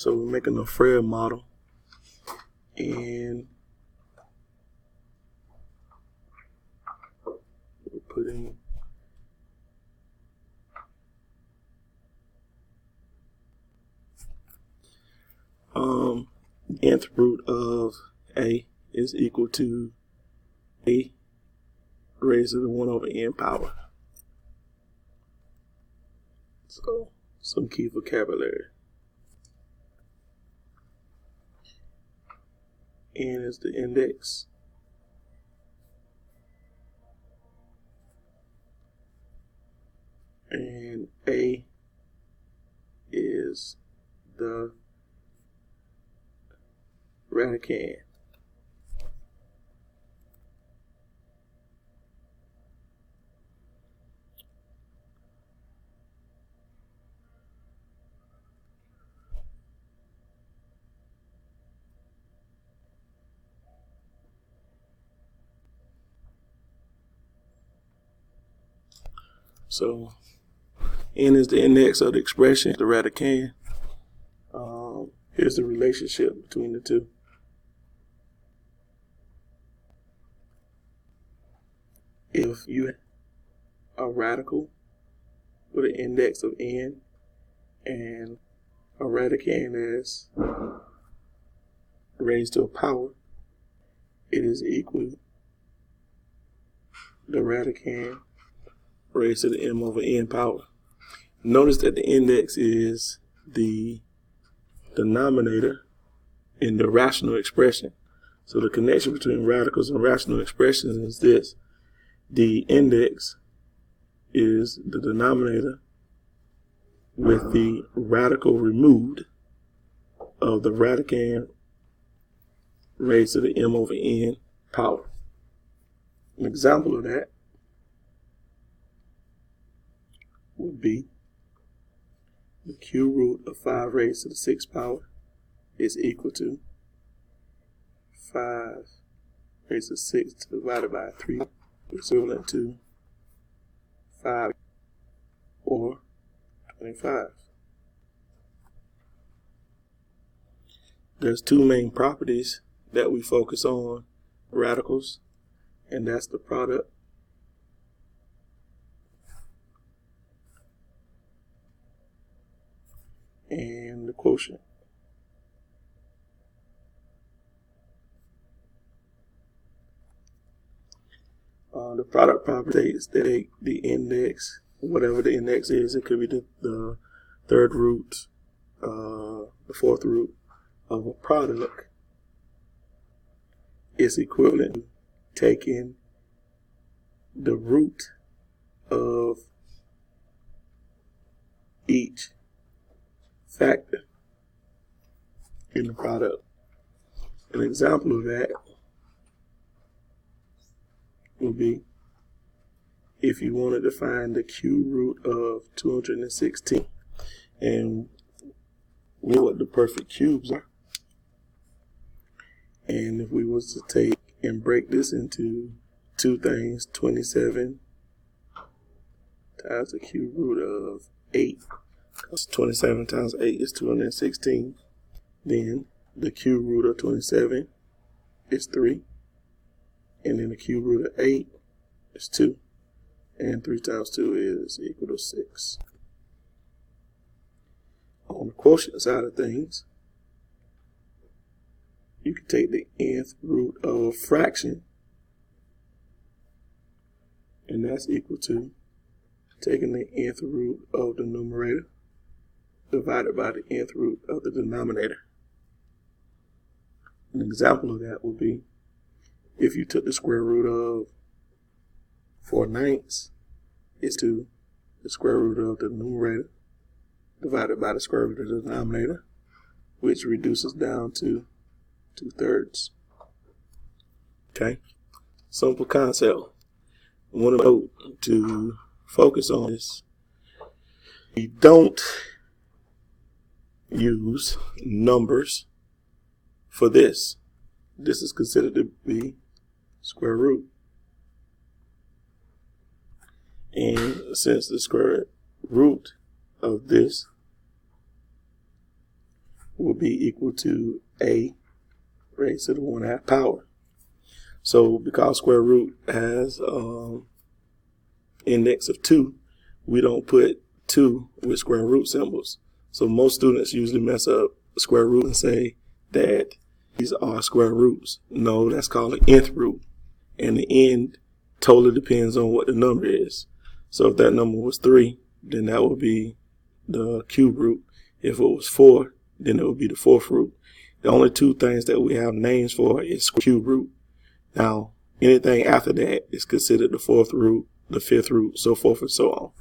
So we're making a Fred model, and we're putting nth root of a is equal to a raised to the 1 over n power. So some key vocabulary. N is the index. And a is the radicand. So n is the index of the expression, the radicand. Here's the relationship between the two. If you have a radical with an index of n and a radicand as raised to a power, it is equal the radicand raised to the m over n power. Notice that the index is the denominator in the rational expression. So the connection between radicals and rational expressions is this. The index is the denominator with the radical removed of the radicand raised to the m over n power. An example of that would be the cube root of 5 raised to the 6th power is equal to 5 raised to the 6th divided by 3, which is equivalent to 5 or 25. There's two main properties that we focus on radicals, and that's the product and the quotient. The product property states that the index, whatever the index is, it could be the third root, the fourth root of a product, is equivalent to taking the root of each factor in the product. An example of that would be if you wanted to find the cube root of 216, and we know what the perfect cubes are. And if we was to take and break this into two things, 27 times the cube root of 8, because 27 times 8 is 216, then the cube root of 27 is 3, and then the cube root of 8 is 2, and 3 times 2 is equal to 6. On the quotient side of things, you can take the nth root of a fraction, and that's equal to taking the nth root of the numerator divided by the nth root of the denominator. An example of that would be if you took the square root of 4/9 is to the square root of the numerator divided by the square root of the denominator, which reduces down to 2/3. Okay, simple concept. I want to note to focus on this. We don't use numbers for this. This is considered to be square root. And since the square root of this will be equal to a raised to the 1/2 power. So because square root has index of 2, we don't put 2 with square root symbols. So most students usually mess up square root and say that these are square roots. No, that's called an nth root. And the end totally depends on what the number is. So if that number was 3, then that would be the cube root. If it was 4, then it would be the 4th root. The only 2 things that we have names for is cube root. Now, anything after that is considered the 4th root, the 5th root, so forth and so on.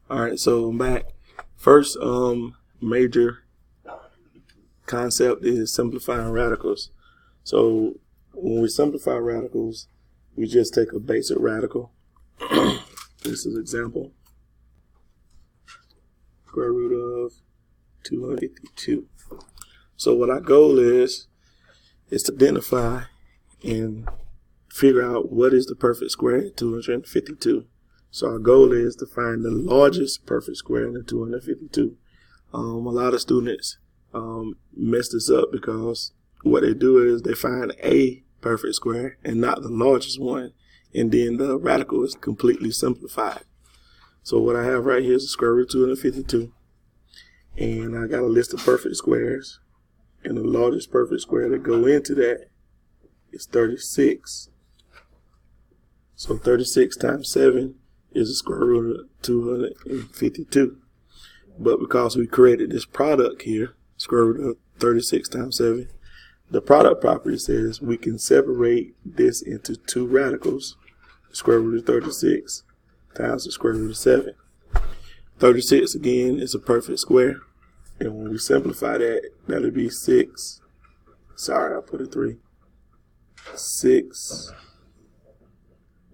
Alright, so I'm back. First major concept is simplifying radicals. So when we simplify radicals, we just take a basic radical. This is an example. Square root of 252. So what our goal is to identify and figure out what is the perfect square in 252. So our goal is to find the largest perfect square in the 252. A lot of students mess this up because what they do is they find a perfect square and not the largest one, and then the radical is completely simplified. So what I have right here is the square root of 252, and I got a list of perfect squares, and the largest perfect square that go into that is 36. So 36 times 7 is the square root of 252. But because we created this product here, square root of 36 times 7, the product property says we can separate this into 2 radicals, the square root of 36 times the square root of 7. 36 again is a perfect square, and when we simplify that, that'll be 6. Sorry, I put a 3. 6,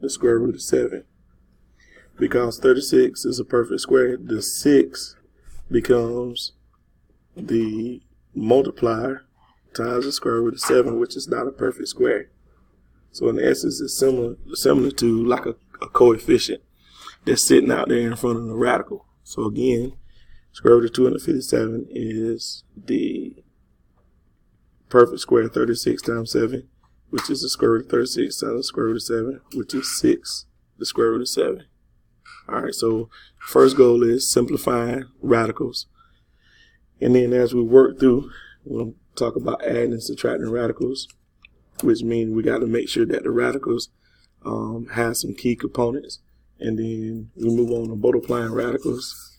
the square root of 7. Because 36 is a perfect square, the 6 becomes the multiplier times the square root of 7, which is not a perfect square. So in essence, it's similar to like a coefficient that's sitting out there in front of the radical. So again, square root of 257 is the perfect square, 36 times 7, which is the square root of 36 times the square root of 7, which is 6, the square root of 7. Alright, so first goal is simplifying radicals. And then as we work through, we'll talk about adding and subtracting radicals, which means we got to make sure that the radicals have some key components. And then we move on to multiplying radicals.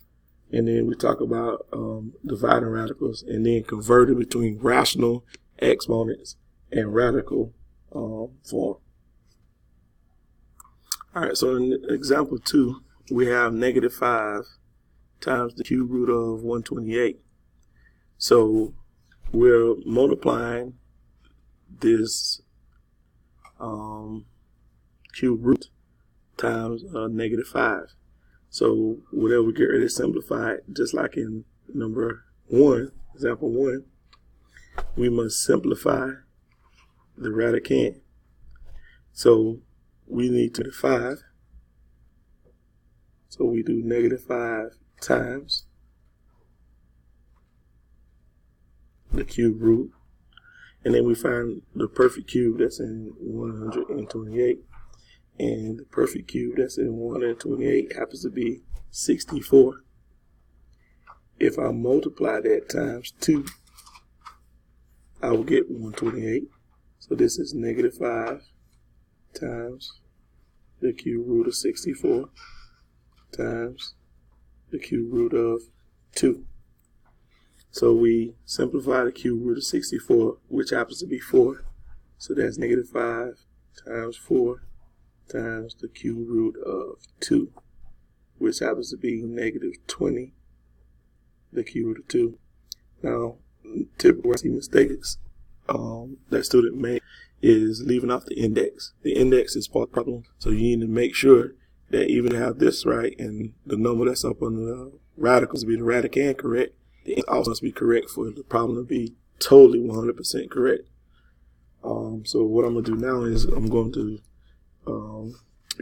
And then we talk about dividing radicals, and then converting between rational exponents and radical form. Alright, so in example 2, we have -5 times the cube root of 128. So we're multiplying this cube root times -5. So whatever we get ready to simplify, just like in number 1, example 1, we must simplify the radicand. So we need to divide. So we do -5 times the cube root, and then we find the perfect cube that's in 128, and the perfect cube that's in 128 happens to be 64. If I multiply that times 2, I will get 128. So this is -5 times the cube root of 64 times the cube root of 2. So we simplify the cube root of 64, which happens to be 4. So that's -5 times 4 times the cube root of 2, which happens to be -20, the cube root of 2. Now, typically, I see mistakes that student make is leaving off the index. The index is part of the problem, so you need to make sure that even have this right and the number that's up on the radicals to be the radicand correct, the index also must be correct for the problem to be totally 100% correct. So what I'm going to do now is I'm going to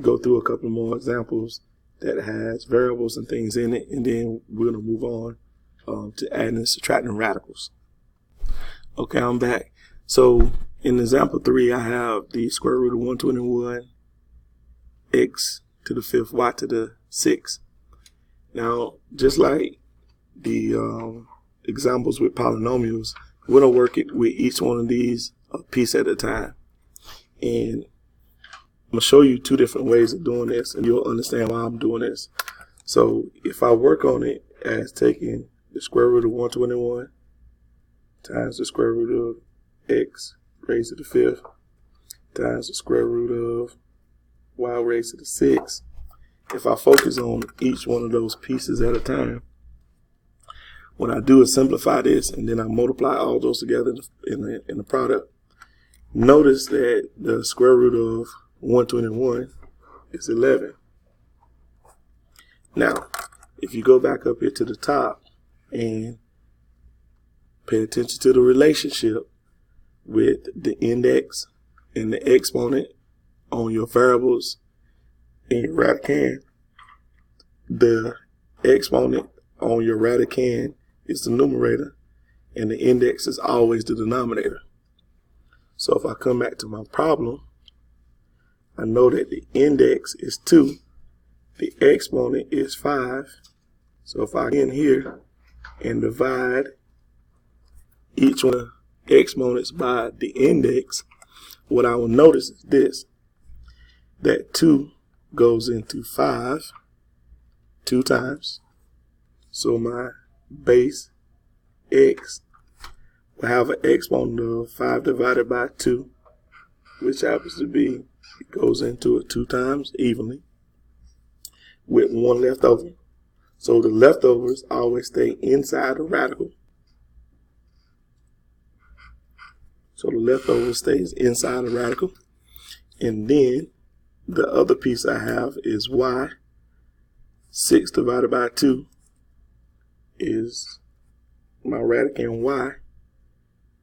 go through a couple more examples that has variables and things in it, and then we're going to move on to adding and subtracting radicals. Okay, I'm back. So in example 3, I have the square root of 121 x to the 5th y to the 6th. Now, just like the examples with polynomials, we're going to work it with each one of these a piece at a time. And I'm going to show you 2 different ways of doing this, and you'll understand why I'm doing this. So if I work on it as taking the square root of 121 times the square root of x raised to the 5th times the square root of y raised to the 6th, if I focus on each one of those pieces at a time, what I do is simplify this, and then I multiply all those together in the product. Notice that the square root of 121 is 11. Now, if you go back up here to the top and pay attention to the relationship with the index and the exponent on your variables in your radicand, the exponent on your radicand is the numerator and the index is always the denominator. So if I come back to my problem, I know that the index is 2, the exponent is 5. So if I get in here and divide each one of the exponents by the index, what I will notice is this, that 2 goes into 5 2 times. So my base x will have an exponent of 5 divided by 2, which happens to be, it goes into it 2 times evenly with 1 left over. So the leftovers always stay inside the radical. So the leftover stays inside the radical. And then the other piece I have is y. 6 divided by 2 is my radicand y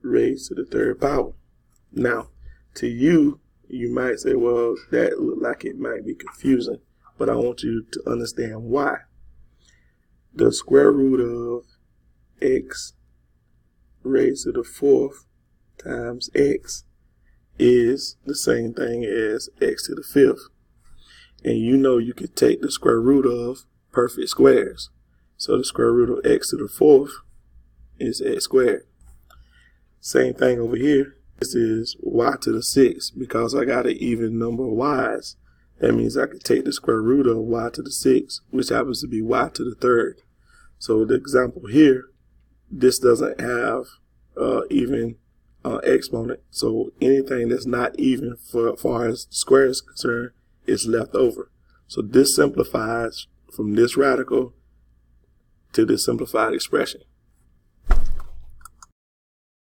raised to the 3rd power. Now, to you, you might say, well, that look like it might be confusing, but I want you to understand why. The square root of x raised to the 4th times x is the same thing as x to the 5th. And you know you can take the square root of perfect squares. So the square root of x to the 4th is x squared. Same thing over here. This is y to the 6th. Because I got an even number of y's, that means I can take the square root of y to the 6th, which happens to be y to the 3rd. So the example here, this doesn't have even exponent. So anything that's not even for far as the square is concerned is left over. So this simplifies from this radical to this simplified expression.